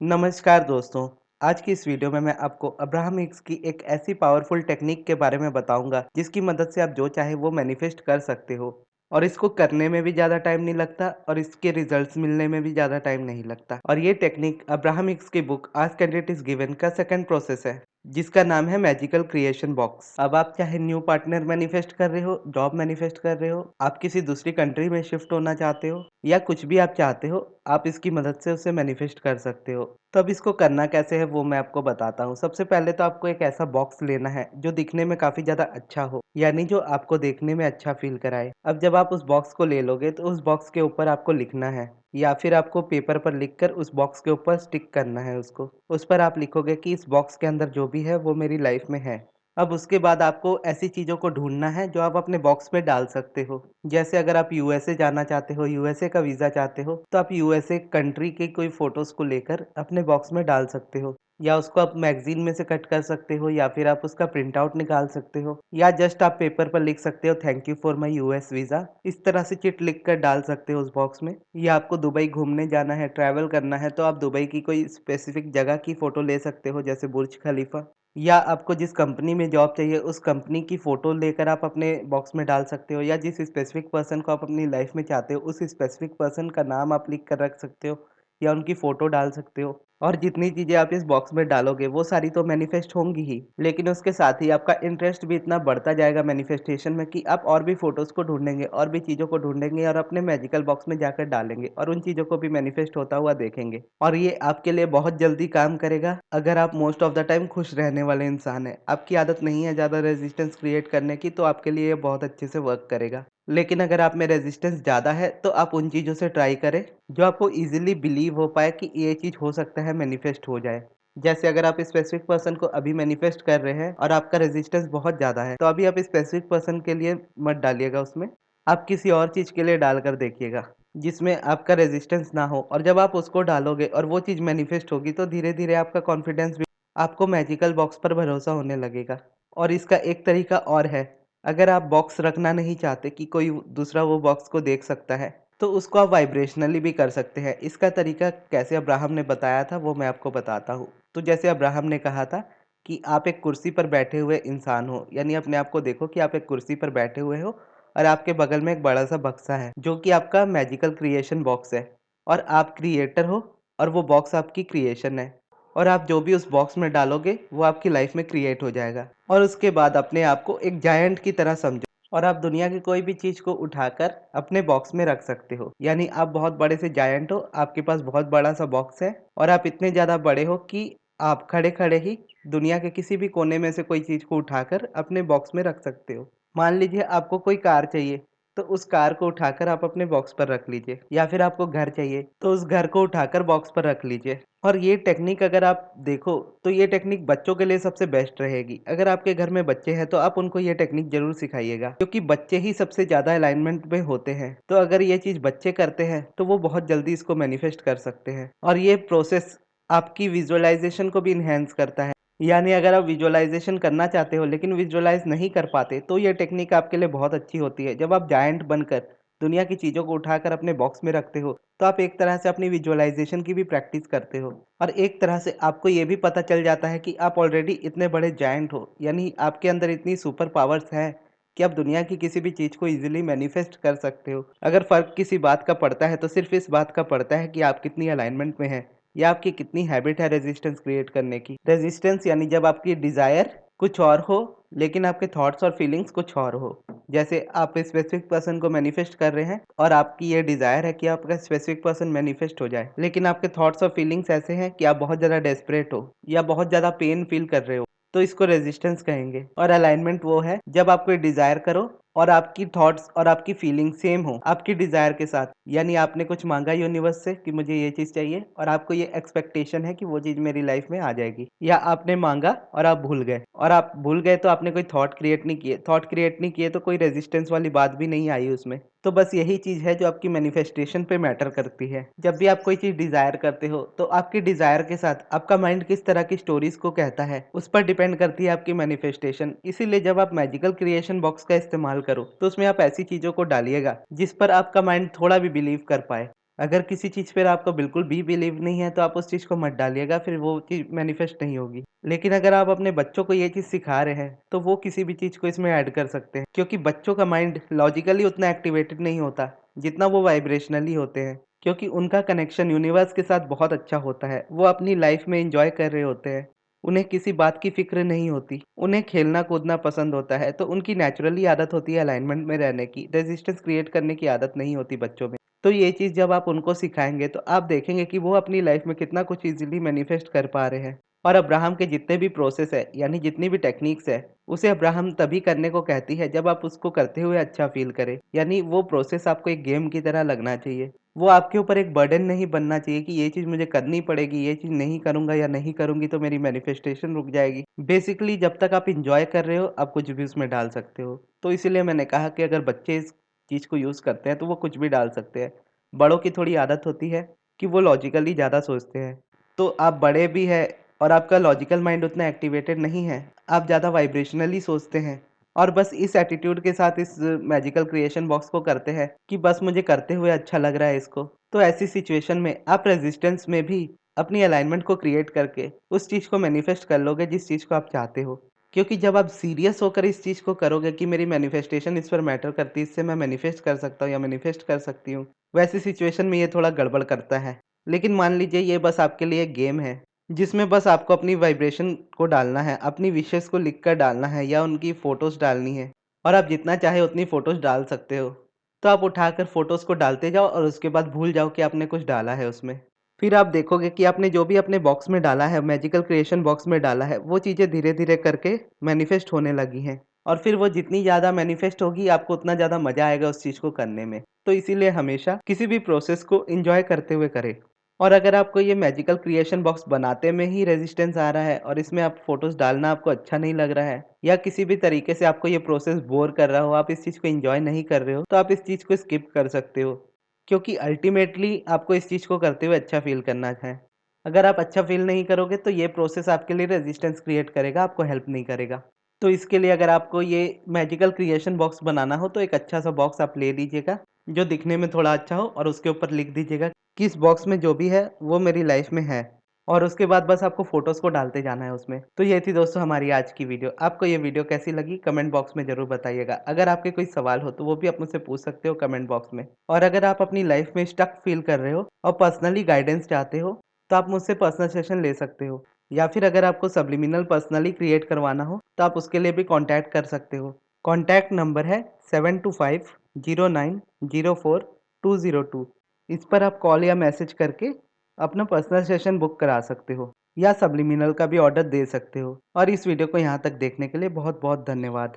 नमस्कार दोस्तों। आज की इस वीडियो में मैं आपको अब्राहम हिक्स की एक ऐसी पावरफुल टेक्निक के बारे में बताऊंगा जिसकी मदद से आप जो चाहे वो मैनिफेस्ट कर सकते हो और इसको करने में भी ज़्यादा टाइम नहीं लगता और इसके रिजल्ट्स मिलने में भी ज़्यादा टाइम नहीं लगता। और ये टेक्निक अब्राहम हिक्स की book ask and it is given का सेकंड प्रोसेस है जिसका नाम है मैजिकल क्रिएशन बॉक्स। अब आप चाहे न्यू पार्टनर मैनिफेस्ट कर रहे हो, जॉब मैनिफेस्ट कर रहे हो, आप किसी दूसरी कंट्री में शिफ्ट होना चाहते हो या कुछ भी आप चाहते हो, आप इसकी मदद से उसे मैनिफेस्ट कर सकते हो। तो अब इसको करना कैसे है वो मैं आपको बताता हूँ। सबसे पहले तो आपको एक ऐसा बॉक्स लेना है जो दिखने में काफी ज्यादा अच्छा हो, यानी जो आपको देखने में अच्छा फील कराए। अब जब आप उस बॉक्स को ले लोगे तो उस बॉक्स के ऊपर आपको लिखना है या फिर आपको पेपर पर लिखकर उस बॉक्स के ऊपर स्टिक करना है उसको। उस पर आप लिखोगे कि इस बॉक्स के अंदर जो भी है वो मेरी लाइफ में है। अब उसके बाद आपको ऐसी चीज़ों को ढूँढना है जो आप अपने बॉक्स में डाल सकते हो। जैसे अगर आप यूएसए जाना चाहते हो, यूएसए का वीज़ा चाहते हो, तो आप यूएसए कंट्री की कोई फ़ोटोज़ को लेकर अपने बॉक्स में डाल सकते हो। या उसको आप मैगज़ीन में से कट कर सकते हो या फिर आप उसका प्रिंट आउट निकाल सकते हो या जस्ट आप पेपर पर लिख सकते हो thank you for my US visa. इस तरह से चिट लिख कर डाल सकते हो उस बॉक्स में। या आपको दुबई घूमने जाना है, ट्रैवल करना है, तो आप दुबई की कोई स्पेसिफ़िक जगह की फ़ोटो ले सकते हो जैसे बुर्ज खलीफा। या आपको जिस कंपनी में जॉब चाहिए उस कंपनी की फ़ोटो लेकर आप अपने बॉक्स में डाल सकते हो या जिस स्पेसिफिक पर्सन को आप अपनी लाइफ में चाहते हो उस स्पेसिफिक पर्सन का नाम आप लिख कर रख सकते हो या उनकी फ़ोटो डाल सकते हो। और जितनी चीज़ें आप इस बॉक्स में डालोगे वो सारी तो मैनिफेस्ट होंगी ही, लेकिन उसके साथ ही आपका इंटरेस्ट भी इतना बढ़ता जाएगा मैनिफेस्टेशन में कि आप और भी फ़ोटोज़ को ढूँढेंगे और भी चीज़ों को ढूँढेंगे और अपने मैजिकल बॉक्स में जाकर डालेंगे और उन चीज़ों को भी मैनिफेस्ट होता हुआ देखेंगे। और ये आपके लिए बहुत जल्दी काम करेगा अगर आप मोस्ट ऑफ द टाइम खुश रहने वाले इंसान हैं। आपकी आदत नहीं है ज़्यादा रेजिस्टेंस क्रिएट करने की, तो आपके लिए ये बहुत अच्छे से वर्क करेगा। लेकिन अगर आप में रेजिस्टेंस ज़्यादा है तो आप उन चीज़ों से ट्राई करें जो आपको ईज़िली बिलीव हो पाए कि ये चीज़ हो सकता है मैनिफेस्ट हो जाए। जैसे अगर आप स्पेसिफिक पर्सन को अभी मैनिफेस्ट कर रहे हैं और आपका रेजिस्टेंस बहुत ज़्यादा है, तो अभी आप स्पेसिफिक पर्सन के लिए मत डालिएगा उसमें। आप किसी और चीज़ के लिए डालकर देखिएगा, जिसमें आपका रेजिस्टेंस ना हो। और जब आप उसको डालोगे और वो चीज़ मैनिफेस्ट होगी तो धीरे-धीरे आपका कॉन्फिडेंस भी आपको मैजिकल बॉक्स पर भरोसा होने लगेगा। और इसका एक तरीका और है, अगर आप बॉक्स रखना नहीं चाहते कि कोई दूसरा वो बॉक्स को देख सकता है, तो उसको आप वाइब्रेशनली भी कर सकते हैं। इसका तरीका कैसे अब्राहम ने बताया था वो मैं आपको बताता हूँ। तो जैसे अब्राहम ने कहा था कि आप एक कुर्सी पर बैठे हुए इंसान हो, यानी अपने आप को देखो कि आप एक कुर्सी पर बैठे हुए हो और आपके बगल में एक बड़ा सा बक्सा है जो कि आपका मैजिकल क्रिएशन बॉक्स है और आप क्रिएटर हो और वो बॉक्स आपकी क्रिएशन है। और आप जो भी उस बॉक्स में डालोगे वो आपकी लाइफ में क्रिएट हो जाएगा। और उसके बाद अपने आप को एक जायंट की तरह समझो और आप दुनिया की कोई भी चीज़ को उठाकर अपने बॉक्स में रख सकते हो। यानी आप बहुत बड़े से जायंट हो, आपके पास बहुत बड़ा सा बॉक्स है और आप इतने ज़्यादा बड़े हो कि आप खड़े-खड़े ही दुनिया के किसी भी कोने में से कोई चीज़ को उठाकर अपने बॉक्स में रख सकते हो। मान लीजिए आपको कोई कार चाहिए, तो उस कार को उठाकर आप अपने बॉक्स पर रख लीजिए या फिर आपको घर चाहिए, तो उस घर को उठाकर बॉक्स पर रख लीजिए। और ये टेक्निक अगर आप देखो तो ये टेक्निक बच्चों के लिए सबसे बेस्ट रहेगी। अगर आपके घर में बच्चे हैं तो आप उनको ये टेक्निक ज़रूर सिखाइएगा क्योंकि बच्चे ही सबसे ज़्यादा अलाइनमेंट में होते हैं। तो अगर ये चीज़ बच्चे करते हैं तो वो बहुत जल्दी इसको मैनिफेस्ट कर सकते हैं। और ये प्रोसेस आपकी विजुअलाइज़ेशन को भी एनहांस करता है। यानी अगर आप विजुअलाइज़ेशन करना चाहते हो लेकिन विजुअलाइज़ नहीं कर पाते, तो ये टेक्निक आपके लिए बहुत अच्छी होती है। जब आप जायंट बनकर दुनिया की चीज़ों को उठाकर अपने बॉक्स में रखते हो, तो आप एक तरह से अपनी विजुअलाइज़ेशन की भी प्रैक्टिस करते हो और एक तरह से आपको ये भी पता चल जाता है कि आप ऑलरेडी इतने बड़े जायंट हो, यानी आपके अंदर इतनी सुपर पावर्स हैं कि आप दुनिया की किसी भी चीज़ को ईज़िली मैनिफेस्ट कर सकते हो। अगर फ़र्क किसी बात का पड़ता है तो सिर्फ़ इस बात का पड़ता है कि आप कितनी अलाइनमेंट में हैं या आपकी कितनी हैबिट है रेजिस्टेंस क्रिएट करने की। रेजिस्टेंस यानी जब आपकी डिज़ायर कुछ और हो लेकिन आपके थॉट्स और फीलिंग्स कुछ और हो। जैसे आप स्पेसिफिक पर्सन को मैनिफेस्ट कर रहे हैं और आपकी ये डिज़ायर है कि आपका स्पेसिफिक पर्सन मैनिफेस्ट हो जाए, लेकिन आपके थॉट्स और फीलिंग्स ऐसे हैं कि आप बहुत ज़्यादा डेस्परेट हो या बहुत ज़्यादा पेन फील कर रहे हो, तो इसको रेजिस्टेंस कहेंगे। और अलाइनमेंट वो है जब आप कोई डिज़ायर करो और आपकी थॉट्स और आपकी फीलिंग सेम हो आपकी डिज़ायर के साथ। यानी आपने कुछ मांगा यूनिवर्स से कि मुझे ये चीज़ चाहिए और आपको ये एक्सपेक्टेशन है कि वो चीज़ मेरी लाइफ में आ जाएगी, या आपने मांगा और आप भूल गए और आप भूल गए तो आपने कोई थॉट क्रिएट नहीं किए, थॉट क्रिएट नहीं किए तो कोई रेजिस्टेंस वाली बात भी नहीं आई उसमें। तो बस यही चीज़ है जो आपकी मैनिफेस्टेशन पे मैटर करती है। जब भी आप कोई चीज़ डिज़ायर करते हो तो आपकी डिज़ायर के साथ आपका माइंड किस तरह की स्टोरीज़ को कहता है उस पर डिपेंड करती है आपकी मैनिफेस्टेशन। इसीलिए जब आप मैजिकल क्रिएशन बॉक्स का इस्तेमाल करो तो उसमें आप ऐसी चीज़ों को डालिएगा जिस पर आपका माइंड थोड़ा भी बिलीव कर पाए। अगर किसी चीज़ पर आपको बिल्कुल भी बिलीव नहीं है तो आप उस चीज़ को मत डालिएगा, फिर वो चीज़ मैनिफेस्ट नहीं होगी। लेकिन अगर आप अपने बच्चों को ये चीज़ सिखा रहे हैं, तो वो किसी भी चीज़ को इसमें ऐड कर सकते हैं। क्योंकि बच्चों का माइंड लॉजिकली उतना एक्टिवेटेड नहीं होता, जितना वो वाइब्रेशनली होते हैं। क्योंकि उनका कनेक्शन यूनिवर्स के साथ बहुत अच्छा होता है। वो अपनी लाइफ में एन्जॉय कर रहे होते हैं। उन्हें किसी बात की फ़िक्र नहीं होती। उन्हें खेलना-कूदना पसंद होता है, तो उनकी नेचुरली आदत होती है अलाइनमेंट में रहने की, रेजिस्टेंस क्रिएट करने की आदत नहीं होती बच्चों में। तो ये चीज़ जब आप उनको सिखाएँगे, तो आप देखेंगे कि वो अपनी लाइफ में कितना कुछ ईज़िली मैनिफेस्ट कर पा रहे हैं। और अब्राहम के जितने भी प्रोसेस है, यानी जितनी भी टेक्निक्स है, उसे अब्राहम तभी करने को कहती है जब आप उसको करते हुए अच्छा फ़ील करें। यानी वो प्रोसेस आपको एक गेम की तरह लगना चाहिए। वो आपके ऊपर एक बर्डन नहीं बनना चाहिए कि ये चीज़ मुझे करनी पड़ेगी, ये चीज़ नहीं करूँगा या नहीं करूँगी तो मेरी मैनिफेस्टेशन रुक जाएगी। बेसिकली जब तक आप एन्जॉय कर रहे हो, आप कुछ भी उसमें डाल सकते हो। तो इसीलिए मैंने कहा कि अगर बच्चे इस चीज़ को यूज़ करते हैं, तो वो कुछ भी डाल सकते हैं। बड़ों की थोड़ी आदत होती है कि वो लॉजिकली ज़्यादा सोचते हैं। तो आप बड़े भी हैं और आपका लॉजिकल माइंड उतना एक्टिवेटेड नहीं है, आप ज़्यादा वाइब्रेशनली सोचते हैं और बस इस एटीट्यूड के साथ इस मैजिकल क्रिएशन बॉक्स को करते हैं कि बस मुझे करते हुए अच्छा लग रहा है इसको। तो ऐसी सिचुएशन में आप रेजिस्टेंस में भी अपनी अलाइनमेंट को क्रिएट करके उस चीज़ को मैनिफेस्ट कर लोगे जिस चीज़ को आप चाहते हो। क्योंकि जब आप सीरियस होकर इस चीज़ को करोगे कि मेरी मैनिफेस्टेशन इस पर मैटर करती है, इससे मैं मैनिफेस्ट कर सकता हूँ या मैनिफेस्ट कर सकती हूँ, वैसी सिचुएशन में ये थोड़ा गड़बड़ करता है। लेकिन मान लीजिए ये बस आपके लिए एक गेम है, जिसमें बस आपको अपनी वाइब्रेशन को डालना है, अपनी विशेज़ को लिख कर डालना है या उनकी फ़ोटोज़ डालनी है और आप जितना चाहे उतनी फ़ोटोज़ डाल सकते हो। तो आप उठाकर फ़ोटोज़ को डालते जाओ और उसके बाद भूल जाओ कि आपने कुछ डाला है उसमें। फिर आप देखोगे कि आपने जो भी अपने बॉक्स में डाला है, मैजिकल क्रिएशन बॉक्स में डाला है, वो चीज़ें धीरे-धीरे करके मैनिफेस्ट होने लगी हैं। और फिर वो जितनी ज़्यादा मैनिफेस्ट होगी, आपको उतना ज़्यादा मज़ा आएगा उस चीज़ को करने में। तो इसीलिए हमेशा किसी भी प्रोसेस को एन्जॉय करते हुए करें। और अगर आपको ये मैजिकल क्रिएशन बॉक्स बनाते में ही रेजिस्टेंस आ रहा है और इसमें आप फ़ोटोज़ डालना आपको अच्छा नहीं लग रहा है या किसी भी तरीके से आपको ये प्रोसेस बोर कर रहा हो, आप इस चीज़ को एन्जॉय नहीं कर रहे हो, तो आप इस चीज़ को स्किप कर सकते हो। क्योंकि अल्टीमेटली आपको इस चीज़ को करते हुए अच्छा फ़ील करना है। अगर आप अच्छा फ़ील नहीं करोगे तो ये प्रोसेस आपके लिए रेजिस्टेंस क्रिएट करेगा, आपको हेल्प नहीं करेगा। तो इसके लिए अगर आपको ये मैजिकल क्रिएशन बॉक्स बनाना हो तो एक अच्छा-सा बॉक्स आप ले लीजिएगा, जो दिखने में थोड़ा अच्छा हो और उसके ऊपर लिख दीजिएगा कि इस बॉक्स में जो भी है वो मेरी लाइफ़ में है। और उसके बाद बस आपको फ़ोटोज़ को डालते जाना है उसमें। तो ये थी दोस्तों हमारी आज की वीडियो। आपको ये वीडियो कैसी लगी कमेंट बॉक्स में ज़रूर बताइएगा। अगर आपके कोई सवाल हो तो वो भी आप मुझसे पूछ सकते हो कमेंट बॉक्स में। और अगर आप अपनी लाइफ़ में स्टक फ़ील कर रहे हो और पर्सनली गाइडेंस चाहते हो, तो आप मुझसे पर्सनल सेशन ले सकते हो। या फिर अगर आपको सब्लिमिनल पर्सनली क्रिएट करवाना हो, तो आप उसके लिए भी कॉन्टैक्ट कर सकते हो। कॉन्टैक्ट नंबर है 7250904202। इस पर आप कॉल या मैसेज करके अपना पर्सनल सेशन बुक करा सकते हो या सब्लिमिनल का भी ऑर्डर दे सकते हो। और इस वीडियो को यहाँ तक देखने के लिए बहुत-बहुत धन्यवाद।